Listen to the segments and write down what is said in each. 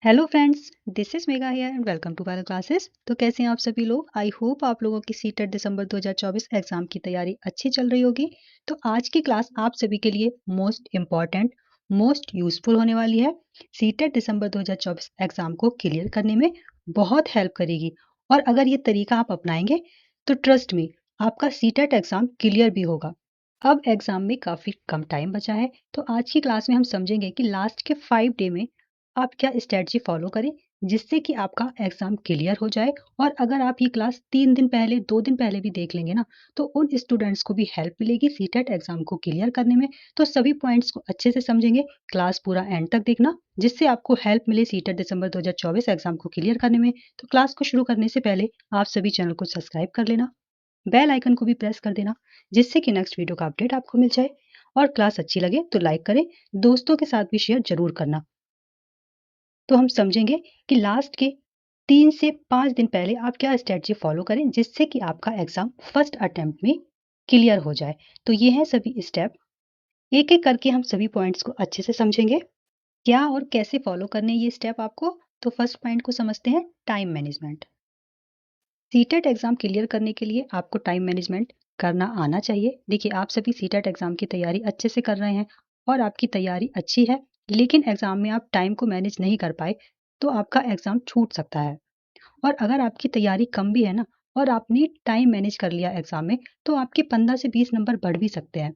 Hello friends, this is Mega here and welcome to वाला classes. तो कैसे हैं आप सभी लोग? आई होप आप लोगों की सीटेट दिसंबर 2024 एग्जाम की तैयारी अच्छी चल रही होगी। तो आज की क्लास आप सभी के लिए मोस्ट इम्पॉर्टेंट, मोस्ट यूजफुल होने वाली है। सीटेट दिसंबर 2024 एग्जाम को क्लियर करने में बहुत हेल्प करेगी। और अगर ये तरीका आप अपनाएंगे तो ट्रस्ट मी, आपका सीटेट एग्जाम क्लियर भी होगा। अब एग्जाम में काफी कम टाइम बचा है, तो आज की क्लास में हम समझेंगे कि लास्ट के 5 डे में आप क्या स्ट्रेटजी फॉलो करें जिससे कि आपका एग्जाम क्लियर हो जाए। और अगर आप ये क्लास 3 दिन पहले 2 दिन पहले भी देख लेंगे ना, तो उन स्टूडेंट्स को भी हेल्प मिलेगी सीटेट एग्जाम को क्लियर करने में। तो सभी पॉइंट्स को अच्छे से समझेंगे। क्लास पूरा एंड तक देखना जिससे आपको हेल्प मिले सीटेट दिसंबर 2024 एग्जाम को क्लियर करने में। तो क्लास को शुरू करने से पहले आप सभी चैनल को सब्सक्राइब कर लेना, बेल आइकन को भी प्रेस कर देना जिससे कि नेक्स्ट वीडियो का अपडेट आपको मिल जाए। और क्लास अच्छी लगे तो लाइक करें, दोस्तों के साथ भी शेयर जरूर करना। तो हम समझेंगे कि लास्ट के 3 से 5 दिन पहले आप क्या स्ट्रेटजी फॉलो करें जिससे कि आपका एग्जाम फर्स्ट अटेम्प्ट में क्लियर हो जाए। तो ये है सभी स्टेप, एक एक करके हम सभी पॉइंट्स को अच्छे से समझेंगे क्या और कैसे फॉलो करने ये स्टेप आपको। तो फर्स्ट पॉइंट को समझते हैं, time management. CTET exam clear करने के लिए आपको टाइम मैनेजमेंट करना आना चाहिए। देखिए, आप सभी सीटेट एग्जाम की तैयारी अच्छे से कर रहे हैं और आपकी तैयारी अच्छी है, लेकिन एग्जाम में आप टाइम को मैनेज नहीं कर पाए तो आपका एग्जाम छूट सकता है। और अगर आपकी तैयारी कम भी है ना, और आपने टाइम मैनेज कर लिया एग्जाम में, तो आपके 15 से 20 नंबर बढ़ भी सकते हैं।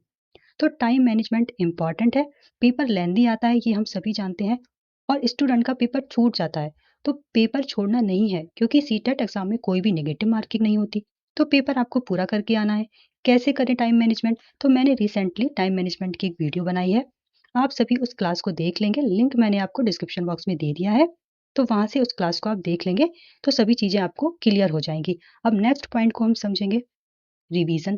तो टाइम मैनेजमेंट इंपॉर्टेंट है। पेपर लेंदी आता है, ये हम सभी जानते हैं, और स्टूडेंट का पेपर छूट जाता है। तो पेपर छोड़ना नहीं है, क्योंकि सीटेट एग्जाम में कोई भी नेगेटिव मार्किंग नहीं होती। तो पेपर आपको पूरा करके आना है। कैसे करें टाइम मैनेजमेंट? तो मैंने रिसेंटली टाइम मैनेजमेंट की एक वीडियो बनाई है, आप सभी उस क्लास को देख लेंगे, लिंक मैंने आपको डिस्क्रिप्शन बॉक्स में दे दिया है। तो वहां से उस क्लास को आप देख लेंगे तो सभी चीजें आपको क्लियर हो जाएंगी। अब नेक्स्ट पॉइंट को हम समझेंगे, रिवीजन।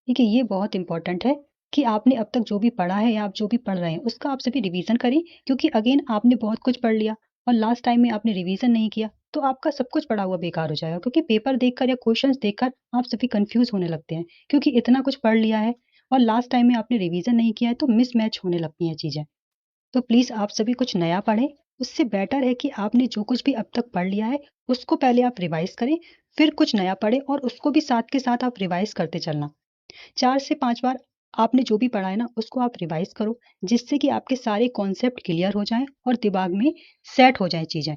देखिए, ये बहुत इंपॉर्टेंट है कि आपने अब तक जो भी पढ़ा है या आप जो भी पढ़ रहे हैं उसका आप सभी रिवीजन करें, क्योंकि अगेन आपने बहुत कुछ पढ़ लिया और लास्ट टाइम में आपने रिवीजन नहीं किया तो आपका सब कुछ पढ़ा हुआ बेकार हो जाएगा। क्योंकि पेपर देखकर या क्वेश्चंस देखकर आप सभी कंफ्यूज होने लगते हैं, क्योंकि इतना कुछ पढ़ लिया है और लास्ट टाइम में आपने रिवीजन नहीं किया है तो मिसमैच होने लगती हैं चीजें। तो प्लीज आप सभी कुछ नया पढ़ें। उससे बेटर है कि आपने जो कुछ भी अब तक पढ़ लिया है उसको पहले आप रिवाइज करें, फिर कुछ नया पढ़ें और उसको भी साथ के साथ आप रिवाइज करते चलना। 4 से 5 बार आपने जो भी पढ़ा है ना उसको आप रिवाइज करो, जिससे कि आपके सारे कॉन्सेप्ट क्लियर हो जाएं और दिमाग में सेट हो जाएं चीजें,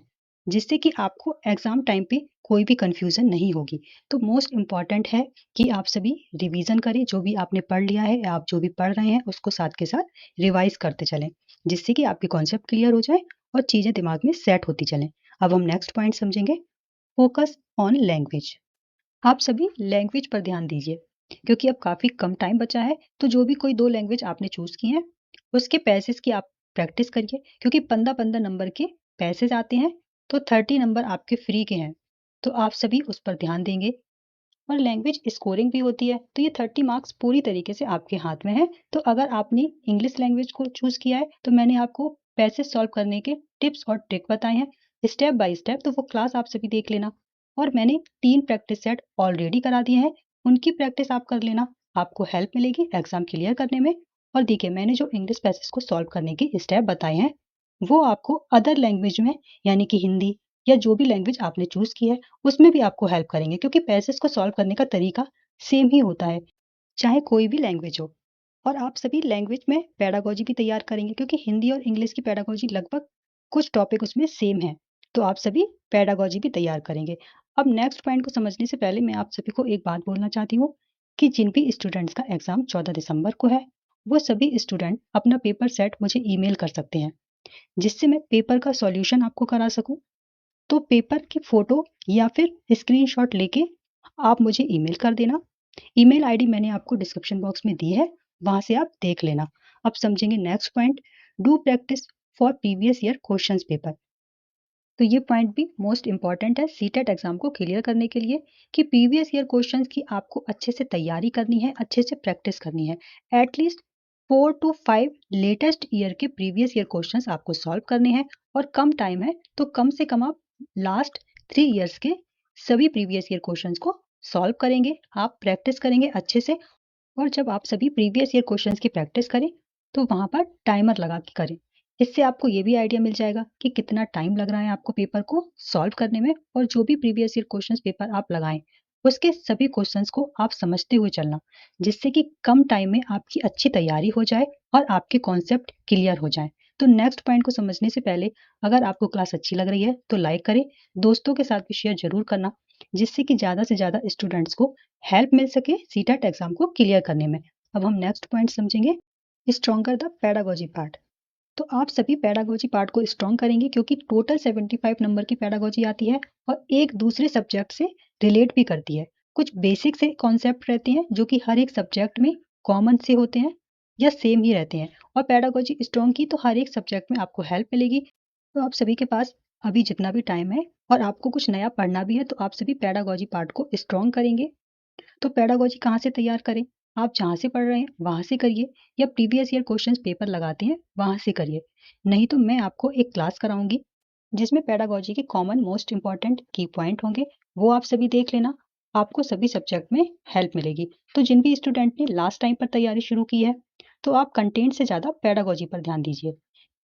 जिससे कि आपको एग्जाम टाइम पे कोई भी कंफ्यूजन नहीं होगी। तो मोस्ट इम्पॉर्टेंट है कि आप सभी रिवीजन करें, जो भी आपने पढ़ लिया है या आप जो भी पढ़ रहे हैं उसको साथ के साथ रिवाइज करते चलें, जिससे कि आपके कॉन्सेप्ट क्लियर हो जाए और चीजें दिमाग में सेट होती चलें। अब हम नेक्स्ट पॉइंट समझेंगे, फोकस ऑन लैंग्वेज। आप सभी लैंग्वेज पर ध्यान दीजिए, क्योंकि अब काफी कम टाइम बचा है। तो जो भी कोई 2 लैंग्वेज आपने चूज की हैं उसके पैसेज की आप प्रैक्टिस करिए, क्योंकि 15-15 नंबर के पैसेज आते हैं, तो 30 नंबर आपके फ्री के हैं। तो आप सभी उस पर ध्यान देंगे। और लैंग्वेज स्कोरिंग भी होती है, तो ये 30 मार्क्स पूरी तरीके से आपके हाथ में है। तो अगर आपने इंग्लिश लैंग्वेज को चूज किया है तो मैंने आपको पैसेज सॉल्व करने के टिप्स और ट्रिक बताए हैं स्टेप बाय स्टेप, तो वो क्लास आप सभी देख लेना। और मैंने 3 प्रैक्टिस सेट ऑलरेडी करा दिए हैं, उनकी प्रैक्टिस आप कर लेना, आपको हेल्प मिलेगी एग्जाम क्लियर करने में। और देखिए, मैंने जो इंग्लिश पैसेज को सॉल्व करने के स्टेप बताए हैं वो आपको अदर लैंग्वेज में, यानी कि हिंदी या जो भी लैंग्वेज आपने चूज की है उसमें भी आपको हेल्प करेंगे, क्योंकि पैसेज को सॉल्व करने का तरीका सेम ही होता है, चाहे कोई भी लैंग्वेज हो। और आप सभी लैंग्वेज में पेडागोजी भी तैयार करेंगे, क्योंकि हिंदी और इंग्लिश की पेडागोजी लगभग कुछ टॉपिक उसमें सेम है। तो आप सभी पेडागोजी भी तैयार करेंगे। अब नेक्स्ट पॉइंट को समझने से पहले मैं आप सभी को एक बात बोलना चाहती हूँ कि जिन भी स्टूडेंट्स का एग्जाम 14 दिसंबर को है, वो सभी स्टूडेंट अपना पेपर सेट मुझे ईमेल कर सकते हैं, जिससे मैं पेपर का सॉल्यूशन आपको करा सकूं। तो पेपर की फोटो या फिर स्क्रीनशॉट लेके आप मुझे ईमेल कर देना। ईमेल आईडी मैंने आपको डिस्क्रिप्शन बॉक्स में दी है, वहां से आप देख लेना। अब समझेंगे next point, do practice for previous year questions paper. तो ये पॉइंट भी मोस्ट इंपॉर्टेंट है सीटेट एग्जाम को क्लियर करने के लिए, कि प्रीवियस ईयर क्वेश्चंस की आपको अच्छे से तैयारी करनी है, अच्छे से प्रैक्टिस करनी है। एटलीस्ट 4 to 5 लेटेस्ट ईयर के प्रीवियस ईयर क्वेश्चंस आपको सॉल्व करने हैं। और कम टाइम है तो कम से कम आप लास्ट 3 ईयर्स के सभी प्रीवियस ईयर क्वेश्चंस को सॉल्व करेंगे, आप प्रैक्टिस करेंगे अच्छे से। और जब आप सभी प्रीवियस ईयर क्वेश्चंस की प्रैक्टिस करें तो वहां पर टाइमर लगा के करें, इससे आपको ये भी आइडिया मिल जाएगा कि कितना टाइम लग रहा है आपको पेपर को सॉल्व करने में, और जो भी प्रीवियस ईयर क्वेश्चंस पेपर आप लगाएं उसके सभी क्वेश्चंस को आप समझते हुए चलना, जिससे कि कम टाइम में आपकी अच्छी तैयारी हो जाए और आपके कॉन्सेप्ट क्लियर हो जाए। तो नेक्स्ट पॉइंट को समझने से पहले, अगर आपको क्लास अच्छी लग रही है तो लाइक करें, दोस्तों के साथ भी शेयर जरूर करना, जिससे कि ज़्यादा से ज़्यादा स्टूडेंट्स को हेल्प मिल सके सीटेट एग्जाम को क्लियर करने में। अब हम नेक्स्ट पॉइंट समझेंगे, स्ट्रॉन्गर द पेडागोजी पार्ट। तो आप सभी पेडागोजी पार्ट को स्ट्रॉन्ग करेंगे क्योंकि टोटल 75 नंबर की पेडागोजी आती है और एक दूसरे सब्जेक्ट से रिलेट भी करती है। कुछ बेसिक से कॉन्सेप्ट रहते हैं जो कि हर एक सब्जेक्ट में कॉमन से होते हैं या सेम ही रहते हैं, और पेडागोजी स्ट्रॉन्ग की तो हर एक सब्जेक्ट में आपको हेल्प मिलेगी। तो आप सभी के पास अभी जितना भी टाइम है और आपको कुछ नया पढ़ना भी है, तो आप सभी पेडागोजी पार्ट को स्ट्रॉन्ग करेंगे। तो पेडागोजी कहाँ से तैयार करें? आप जहाँ से पढ़ रहे हैं वहाँ से करिए, या प्रीवियस ईयर क्वेश्चंस पेपर लगाते हैं वहाँ से करिए। नहीं तो मैं आपको एक क्लास कराऊंगी जिसमें पेडागोजी के कॉमन मोस्ट इंपॉर्टेंट की पॉइंट होंगे, वो आप सभी देख लेना। आपको सभी सब्जेक्ट में हेल्प मिलेगी। तो जिन भी स्टूडेंट ने लास्ट टाइम पर तैयारी शुरू की है, तो आप कंटेंट से ज़्यादा पेडागोजी पर ध्यान दीजिए।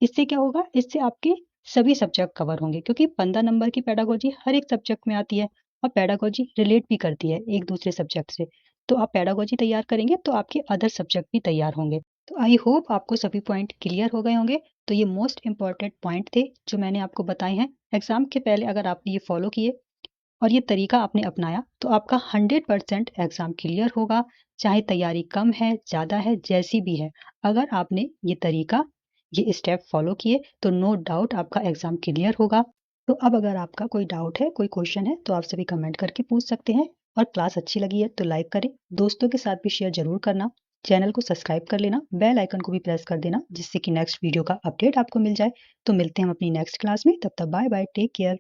इससे क्या होगा, इससे आपके सभी सब्जेक्ट कवर होंगे, क्योंकि 15 नंबर की पेडागोजी हर एक सब्जेक्ट में आती है और पेडागोजी रिलेट भी करती है एक दूसरे सब्जेक्ट से। तो आप पेडागोजी तैयार करेंगे तो आपके अदर सब्जेक्ट भी तैयार होंगे। तो आई होप आपको सभी पॉइंट क्लियर हो गए होंगे। तो ये मोस्ट इंपॉर्टेंट पॉइंट थे जो मैंने आपको बताए हैं। एग्जाम के पहले अगर आपने ये फॉलो किए और ये तरीका आपने अपनाया, तो आपका 100% एग्जाम क्लियर होगा, चाहे तैयारी कम है ज़्यादा है जैसी भी है। अगर आपने ये तरीका, ये स्टेप फॉलो किए, तो नो डाउट आपका एग्जाम क्लियर होगा। तो अब अगर आपका कोई डाउट है, कोई क्वेश्चन है, तो आप सभी कमेंट करके पूछ सकते हैं। और क्लास अच्छी लगी है तो लाइक करें, दोस्तों के साथ भी शेयर जरूर करना, चैनल को सब्सक्राइब कर लेना, बेल आइकन को भी प्रेस कर देना, जिससे कि नेक्स्ट वीडियो का अपडेट आपको मिल जाए। तो मिलते हैं हम अपनी नेक्स्ट क्लास में, तब तक बाय बाय, टेक केयर।